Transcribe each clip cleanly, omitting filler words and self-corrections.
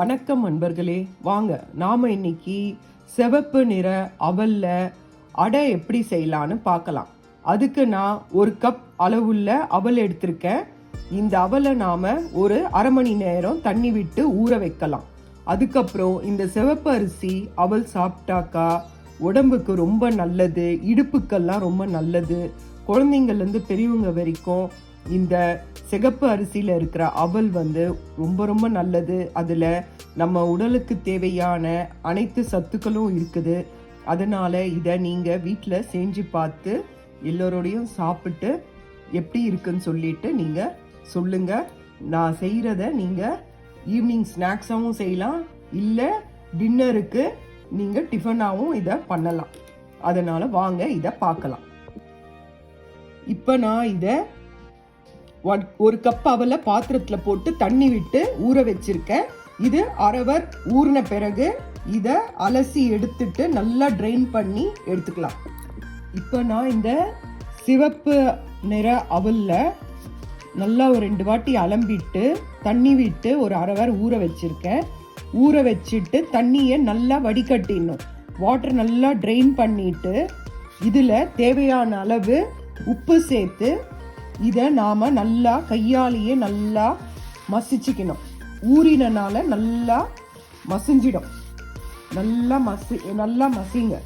வணக்கம் நண்பர்களே, வாங்க நாம இன்னைக்கு சிவப்பு நிற அவல்ல அடை எப்படி செய்யலான்னு பார்க்கலாம். அதுக்கு நான் ஒரு கப் அளவுள்ள அவல் எடுத்திருக்கேன். இந்த அவலை நாம ஒரு அரை மணி நேரம் தண்ணி விட்டு ஊற வைக்கலாம். அதுக்கப்புறம் இந்த சிவப்பு அரிசி அவல் சாப்பிட்டாக்கா உடம்புக்கு ரொம்ப நல்லது, இடுப்புக்கெல்லாம் ரொம்ப நல்லது. குழந்தைங்கள்லேருந்து பெரியவங்க வரைக்கும் இந்த சிகப்பு அரிசியில் இருக்கிற அவல் ரொம்ப ரொம்ப நல்லது. அதில் நம்ம உடலுக்கு தேவையான அனைத்து சத்துக்களும் இருக்குது. அதனால் இதை நீங்கள் வீட்டில் செஞ்சு பார்த்து எல்லோரோடையும் சாப்பிட்டு எப்படி இருக்குன்னு சொல்லிட்டு நீங்கள் சொல்லுங்கள். நான் செய்கிறத நீங்கள் ஈவினிங் ஸ்நாக்ஸாகவும் செய்யலாம், இல்லை டின்னருக்கு நீங்கள் டிஃபனாகவும் இதை பண்ணலாம். அதனால் வாங்க இதை பார்க்கலாம். இப்போ நான் இதை ஒரு கப் அவலை பாத்திரத்தில் போட்டு தண்ணி விட்டு ஊற வச்சிருக்கேன். இது அரவர் ஊறின பிறகு இதை அலசி எடுத்துட்டு நல்லா ட்ரெயின் பண்ணி எடுத்துக்கலாம். இப்போ நான் இந்த சிவப்பு நிற அவல்ல நல்லா ஒரு 2 வாட்டி அலம்பிட்டு தண்ணி விட்டு ஒரு அரவர் ஊற வச்சிருக்கேன். ஊற வச்சுட்டு தண்ணியை நல்லா வடிகட்டிடணும். வாட்டர் நல்லா ட்ரெயின் பண்ணிட்டு இதில் தேவையான அளவு உப்பு சேர்த்து இதை நாம் நல்லா கையாலேயே நல்லா மசிச்சுக்கணும். ஊறினால நல்லா மசிஞ்சிடும். நல்லா மசிங்க.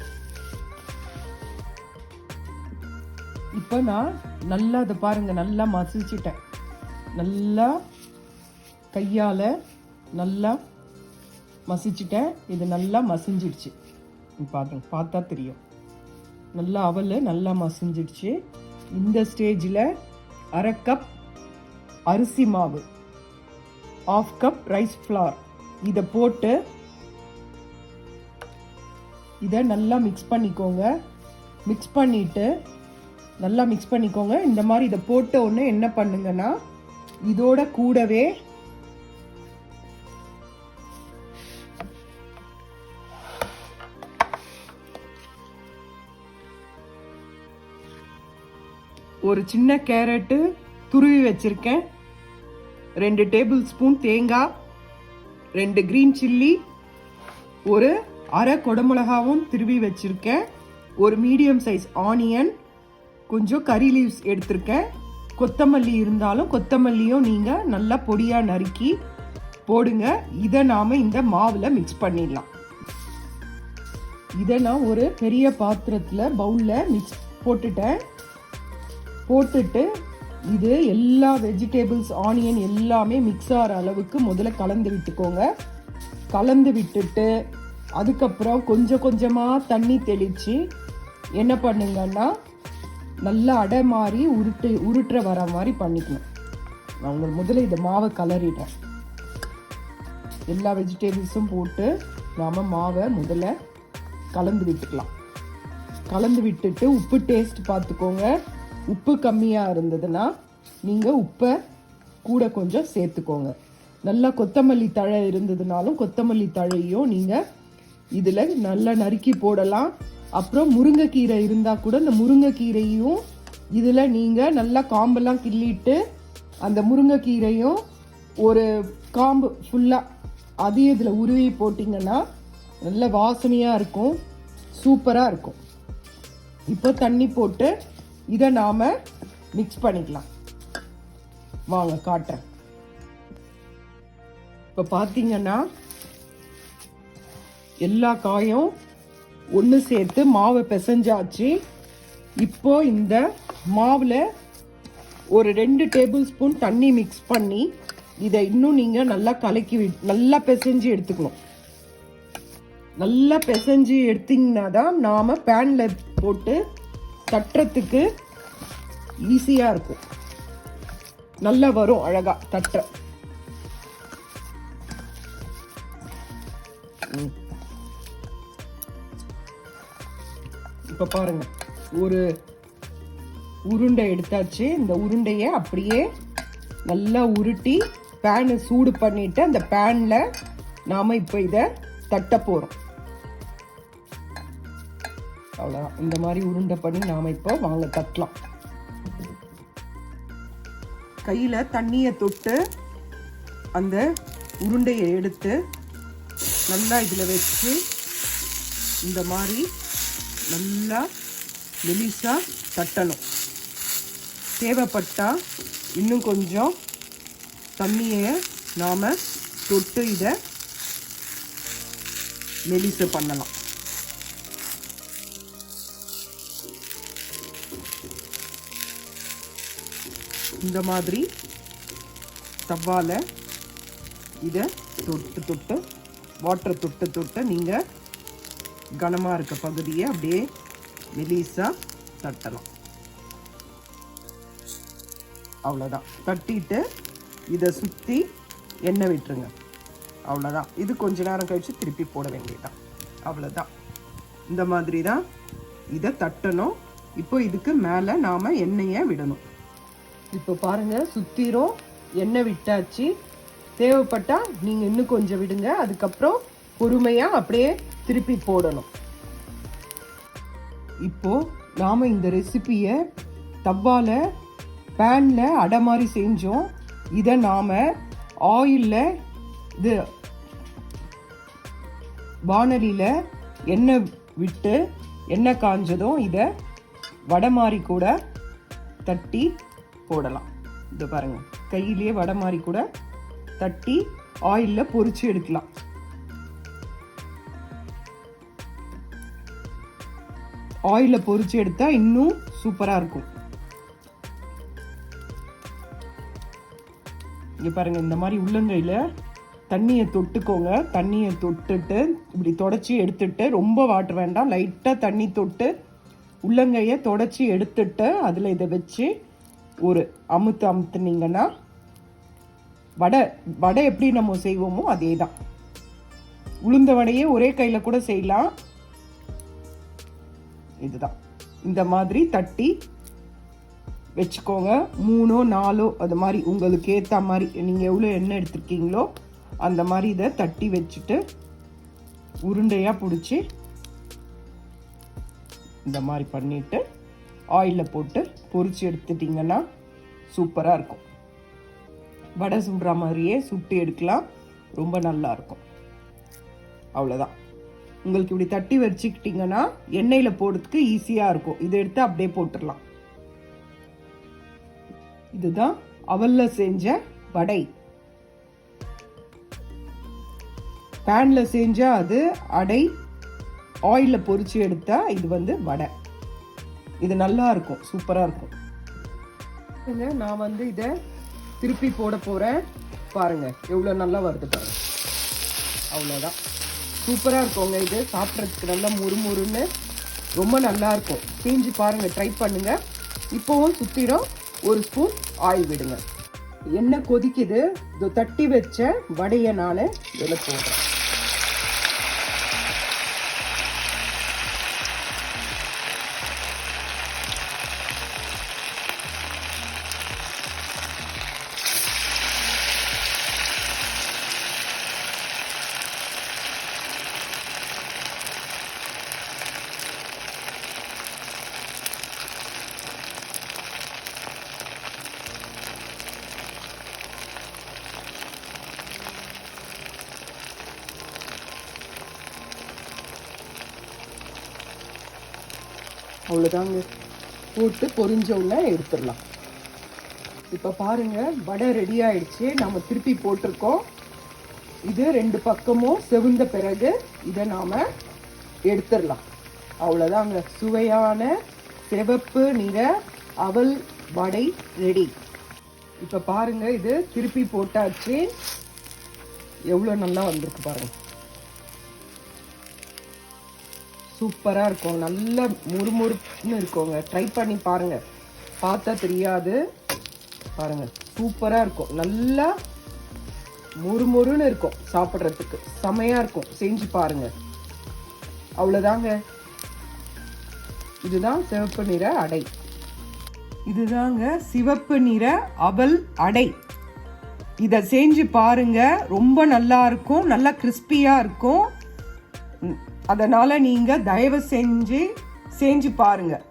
இப்போ நான் நல்லா அதை பாருங்க, நல்லா மசிச்சிட்டேன். நல்லா கையால் நல்லா மசிச்சிட்டேன். இது நல்லா மசிஞ்சிடுச்சு. பார்த்தா தெரியும், நல்லா அவல் நல்லா மசிஞ்சிடுச்சு. இந்த ஸ்டேஜில் அரை கப் அரிசி மாவு, 1/2 கப் ரைஸ் ஃப்ளார் இதை போட்டு இதை நல்லா மிக்ஸ் பண்ணிக்கோங்க. நல்லா மிக்ஸ் பண்ணிக்கோங்க. இந்த மாதிரி இதை போட்ட உடனே என்ன பண்ணுங்கன்னா இதோட கூடவே ஒரு சின்ன கேரட்டு துருவி வச்சிருக்கேன், 2 டேபிள் ஸ்பூன் தேங்காய், 2 கிரீன் சில்லி, ஒரு அரை கொடமிளகாவும் திருவி வச்சிருக்கேன், ஒரு மீடியம் சைஸ் ஆனியன், கொஞ்சம் கறி லீவ்ஸ் எடுத்திருக்கேன். கொத்தமல்லி இருந்தாலும் கொத்தமல்லியும் நீங்கள் நல்லா பொடியாக நறுக்கி போடுங்க. இதை நாம் இந்த மாவில் மிக்ஸ் பண்ணிடலாம். இதை நான் ஒரு பெரிய பாத்திரத்தில் பவுலில் மிக்ஸ் போட்டுட்டு இது எல்லா வெஜிடபிள்ஸ் ஆனியன் எல்லாமே மிக்ஸ் ஆகிற அளவுக்கு முதல்ல கலந்து விட்டுக்கோங்க. கலந்து விட்டுட்டு அதுக்கப்புறம் கொஞ்சம் கொஞ்சமாக தண்ணி தெளித்து என்ன பண்ணுங்கன்னா நல்லா அடை மாதிரி உருட்டுற வர மாதிரி பண்ணிக்கணும். நான் உங்களுக்கு முதல்ல இந்த மாவை கலரிடுறேன். எல்லா வெஜிடபிள்ஸும் போட்டு நாம் மாவை முதல்ல கலந்து விட்டுக்கலாம். கலந்து விட்டுட்டு உப்பு டேஸ்ட் பார்த்துக்கோங்க. உப்பு கம்மியாக இருந்ததுன்னா நீங்கள் உப்பை கூட கொஞ்சம் சேர்த்துக்கோங்க. நல்லா கொத்தமல்லி தழை இருந்ததுனாலும் கொத்தமல்லி தழையும் நீங்கள் இதில் நல்லா நறுக்கி போடலாம். அப்புறம் முருங்கைக்கீரை இருந்தால் கூட இந்த முருங்கைக்கீரையும் இதில் நீங்கள் நல்லா காம்பெல்லாம் கிள்ளிட்டு அந்த முருங்கைக்கீரையும் ஒரு காம்பு ஃபுல்லாக அதையும் இதில் உருவி போட்டிங்கன்னா நல்ல வாசனையாக இருக்கும், சூப்பராக இருக்கும். இப்போ தண்ணி போட்டு இதை நாம் மிக்ஸ் பண்ணிக்கலாம். வாங்க காட்டுறேன். இப்போ பார்த்தீங்கன்னா எல்லா காயும் ஒன்று சேர்த்து மாவை பிசைஞ்சாச்சு. இப்போ இந்த மாவில் ஒரு 2 டேபிள் ஸ்பூன் தண்ணி மிக்ஸ் பண்ணி இதை இன்னும் நீங்கள் நல்லா நல்லா பிசைஞ்சு எடுத்துக்கணும். நல்லா பிசைஞ்சு எடுத்தீங்கன்னா தான் நாம் பேனில் போட்டு தட்டுறதுக்கு ஈஸியாக இருக்கும். நல்லா வரும் அழகா தட்ட. இப்போ பாருங்க, ஒரு உருண்டை எடுத்தாச்சு. இந்த உருண்டையை அப்படியே நல்லா உருட்டி பேனை சூடு பண்ணிட்டு அந்த பேனில் நாம் இப்போ இதை தட்ட போகிறோம். அவ்வளோதான். இந்த மாதிரி உருண்டை பண்ணி நாம் இப்போ வாங்க தட்டலாம். கையில் தண்ணியை தொட்டு அந்த உருண்டையை எடுத்து நல்லா இதில் வச்சு இந்த மாதிரி நல்லா மெலிசா தட்டணும். தேவைப்பட்டால் இன்னும் கொஞ்சம் தண்ணியை நாம் தொட்டு இதை மெலிசு பண்ணலாம். இந்த மாதிரி தவால இதை தொட்டு தொட்டு வாட்டரை தொட்டு தொட்டு நீங்கள் கனமாக இருக்க பகுதியை அப்படியே மெலிசா தட்டலாம். அவ்வளோதான். தட்டிட்டு இதை சுற்றி எண்ணெய் விட்டுருங்க. அவ்வளோதான். இது கொஞ்ச நேரம் கழித்து திருப்பி போட வேண்டியதான். அவ்வளோதான். இந்த மாதிரி தான் இதை தட்டணும். இப்போ இதுக்கு மேலே நாம் எண்ணெயை விடணும். இப்போ பாருங்கள், சுற்றிரும் எண்ணெய் விட்டாச்சு. தேவைப்பட்டால் நீங்கள் இன்னும் கொஞ்சம் விடுங்க. அதுக்கப்புறம் பொறுமையாக அப்படியே திருப்பி போடணும். இப்போ நாம் இந்த ரெசிபியை தவால பேனில் அடை மாதிரி செஞ்சோம். இதை நாம் ஆயிலில் இது வானலியில் எண்ணெய் விட்டு எண்ணெய் காஞ்சதும் இதை வடை மாதிரி கூட தட்டி போடலாம். இது பாருங்கள், கையிலேயே வடை மாதிரி கூட தட்டி ஆயிலில் பொரிச்சு எடுக்கலாம். ஆயிலில் பொரிச்சு எடுத்தா இன்னும் சூப்பராக இருக்கும். இங்கே பாருங்கள், இந்த மாதிரி உள்ளங்கையில் தண்ணியை தொட்டுக்கோங்க. தண்ணியை தொட்டுட்டு இப்படி தொடச்சி எடுத்துட்டு, ரொம்ப வாட்டர் வேண்டாம், லைட்டாக தண்ணி தொட்டு உள்ளங்கையை தொடச்சி எடுத்துட்டு அதில் இதை வச்சு ஒரு அமுத்துனீங்கன்னா வடை எப்படி நம்ம செய்வோமோ அதே தான். உளுந்த வடையே ஒரே கையில் கூட செய்யலாம். இதுதான். இந்த மாதிரி தட்டி வச்சுக்கோங்க. 3 4 அது மாதிரி உங்களுக்கு ஏற்ற மாதிரி நீங்கள் எவ்வளோ எண்ணெய் எடுத்துருக்கீங்களோ அந்த மாதிரி இதை தட்டி வச்சுட்டு உருண்டையாக பிடிச்சி இந்த மாதிரி பண்ணிட்டு ஆயிலில் போட்டு பொரிச்சு எடுத்துட்டிங்கன்னா சூப்பராக இருக்கும். வடை சுடுற மாதிரியே சுட்டு எடுக்கலாம். ரொம்ப நல்லா இருக்கும். அவ்வளோதான். உங்களுக்கு இப்படி தட்டி வச்சுக்கிட்டிங்கன்னா எண்ணெயில் போடுறதுக்கு ஈஸியாக இருக்கும். இதை எடுத்து அப்படியே போட்டுடலாம். இதுதான் அவலில் செஞ்ச வடை. பேனில் செஞ்சா அது அடை, ஆயிலில் பொரிச்சு எடுத்தா இது வடை. இது நல்லா இருக்கும், சூப்பராக இருக்கும். நான் இதை திருப்பி போட போகிறேன். பாருங்கள் எவ்வளோ நல்லா வருது பாருங்க. அவ்வளோதான். சூப்பராக இருக்குங்க. இது சாப்பிட்றதுக்கு நல்லா முறுமுறுன்னு ரொம்ப நல்லா இருக்கும். செஞ்சு பாருங்கள், ட்ரை பண்ணுங்கள். இப்போவும் சுற்றிடும் 1 ஸ்பூன் ஆயில் விடுங்க. எண்ணெய் கொதிக்குது. இது தட்டி வச்ச வடையை நான் இதில் போடுறேன். அவ்வளோதாங்க. போட்டு பொரிஞ்ச உடனே எடுத்துடலாம். இப்போ பாருங்கள், வடை ரெடி ஆயிடுச்சு. நம்ம திருப்பி போட்டிருக்கோம். இது 2 பக்கமும் செவந்த பிறகு இதை நாம் எடுத்துடலாம். அவ்வளோதாங்க. சுவையான சிவப்பு நிற அவல் வடை ரெடி. இப்போ பாருங்கள், இது திருப்பி போட்டாச்சு. எவ்வளோ நல்லா வந்திருக்கு பாருங்கள். சூப்பராக இருக்கும். நல்ல முறுமுறுன்னு இருக்குங்க. ட்ரை பண்ணி பாருங்கள். பார்த்தா தெரியாது. பாருங்கள், சூப்பராக இருக்கும். நல்லா முறுமுறுன்னு இருக்கும். சாப்பிட்றதுக்கு செமையாக இருக்கும். செஞ்சு பாருங்கள். அவ்வளோதாங்க. இதுதான் சிவப்பு நிற அடை. இதுதாங்க சிவப்பு நிற அவல் அடை. இதை செஞ்சு பாருங்க. ரொம்ப நல்லா இருக்கும். நல்லா கிறிஸ்பியாக இருக்கும். அதனால் நீங்கள் தயவு செஞ்சு பாருங்கள்.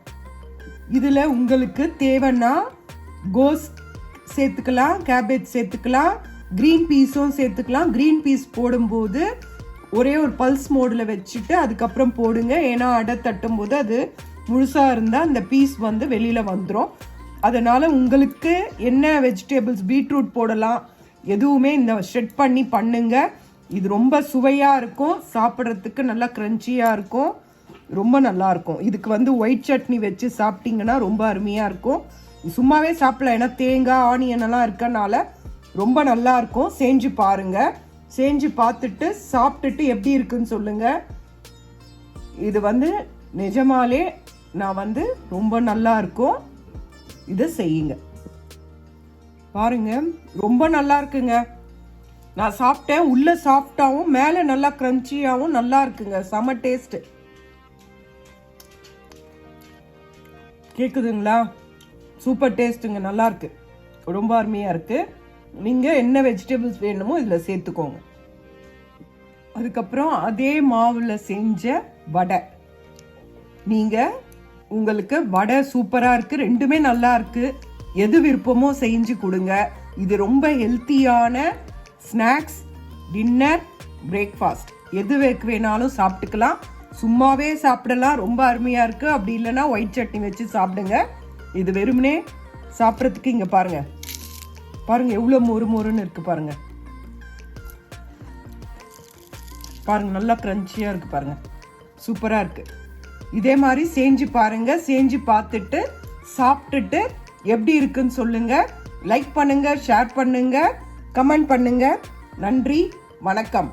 இதில் உங்களுக்கு தேவைன்னா கோஸ் சேர்த்துக்கலாம், கேபேஜ் சேர்த்துக்கலாம், க்ரீன் பீஸும் சேர்த்துக்கலாம். க்ரீன் பீஸ் போடும்போது ஒரே ஒரு பல்ஸ் மோடில் வச்சுட்டு அதுக்கப்புறம் போடுங்க. ஏன்னா அடை தட்டும் போது அது முழுசாக இருந்தால் அந்த பீஸ் வந்து வெளியில் வந்துடும். அதனால் உங்களுக்கு என்ன வெஜிடபிள்ஸ், பீட்ரூட் போடலாம், எதுவுமே இந்த ஷெட் பண்ணி பண்ணுங்க. இது ரொம்ப சுவையாக இருக்கும், சாப்பிட்றதுக்கு நல்லா க்ரன்ச்சியாக இருக்கும், ரொம்ப நல்லாயிருக்கும். இதுக்கு வந்து ஒயிட் சட்னி வச்சு சாப்பிட்டிங்கன்னா ரொம்ப அருமையாக இருக்கும். சும்மாவே சாப்பிடலாம், ஏன்னா தேங்காய் ஆனியன் எல்லாம் இருக்கனால ரொம்ப நல்லாயிருக்கும். செஞ்சு பாருங்கள். செஞ்சு பார்த்துட்டு சாப்பிட்டுட்டு எப்படி இருக்குன்னு சொல்லுங்கள். இது வந்து நிஜமாலே நான் வந்து ரொம்ப நல்லா இருக்கும். இதை செய்யுங்க பாருங்க, ரொம்ப நல்லா இருக்குங்க. நான் சாப்பிட்டேன், உள்ள சாஃப்டாகவும் மேலே நல்லா கிரன்ச்சியாகவும் நல்லா இருக்குங்க. செம டேஸ்ட். கேக்குதுங்களா? சூப்பர் டேஸ்ட்டுங்க, நல்லா இருக்கு, ரொம்ப அருமையா இருக்கு. நீங்க என்ன வெஜிடபிள்ஸ் வேணுமோ இதுல சேர்த்துக்கோங்க. அதுக்கப்புறம் அதே மாவுல செஞ்ச வடை. நீங்க உங்களுக்கு வடை சூப்பரா இருக்கு, ரெண்டுமே நல்லா இருக்கு. எது விருப்பமோ செஞ்சு கொடுங்க. இது ரொம்ப ஹெல்த்தியான ஸ்நாக்ஸ், டின்னர், பிரேக்ஃபாஸ்ட் எது வேணாலும் சாப்பிட்டுக்கலாம். சும்மாவே சாப்பிடலாம், ரொம்ப அருமையா இருக்கு. அப்படி இல்லைன்னா ஒயிட் சட்னி வச்சு சாப்பிடுங்க. இது வெறுமனே சாப்பிட்றதுக்கு இங்க பாருங்க, பாருங்க எவ்வளவு மொறு மொறுன்னு இருக்கு பாருங்க. பாருங்க நல்லா கிரன்ச்சியா இருக்கு பாருங்க, சூப்பரா இருக்கு. இதே மாதிரி செஞ்சு பாருங்க. செஞ்சு பார்த்துட்டு சாப்பிட்டுட்டு எப்படி இருக்குன்னு சொல்லுங்க. லைக் பண்ணுங்க, ஷேர் பண்ணுங்க, கமெண்ட் பண்ணுங்க. நன்றி, வணக்கம்.